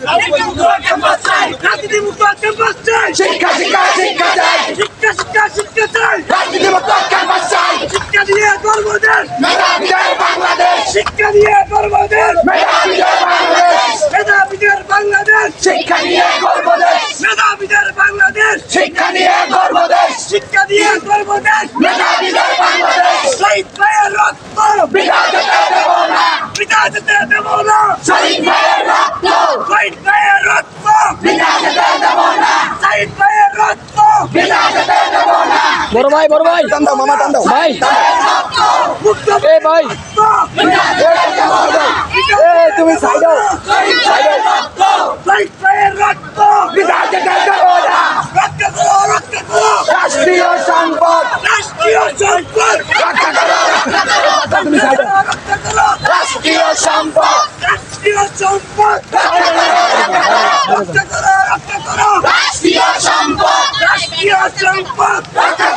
রাজনীতিমুক্ত campus চাই, শিক্ষা শিক্ষা শিক্ষা চাই, শিক্ষা শিক্ষা শিক্ষা চাই, রাজনীতিমুক্ত ক্যাম্পাস চাই, শিক্ষা দিয়ে গর্ব দেশ, মেধাবীদের বাংলাদেশ, শিক্ষা দিয়ে গর্ব দেশ, মেধাবীদের বাংলাদেশ, মেধাবীদের বাংলাদেশ, শিক্ষা নিয়ে গর্ব দেশ, মেধাবীদের বাংলাদেশ, শিক্ষা নিয়ে গর্ব দেশ, শিক্ষা দিয়ে গর্ব দেশ, মেধাবীদের বাংলাদেশ, শহীদ ভাইয়ের রক্ত বিনা যেতে দেব না, পিতা যেতে দেব না, শহীদ ভাইয়ের রক্ত শহীদ ভাইয়ের রক্ত বিনা যেতে দেব না, শহীদ ভাইয়ের রক্ত বিনা যেতে দেব না। বড় ভাই টান দাও মামা টান দাও ভাই মুক্ত এ ভাই রক্ত এ তুমি সাইড দাও শহীদ ভাইয়ের রক্ত বিনা যেতে দেব না, রক্ষা করো, রক্ষা করো, রাষ্ট্রীয় সম্পদ রাষ্ট্রীয় সম্পদ রক্ষা করো, তুমি সাইড দাও রক্ষা করো, রাষ্ট্রীয় সম্পদ রাষ্ট্রীয় সম্পদ রক্ষা করো, রক্ষা করো, রক্ষা করো, রাষ্ট্রীয় সম্পদ রাষ্ট্রীয় সম্পদ রক্ষা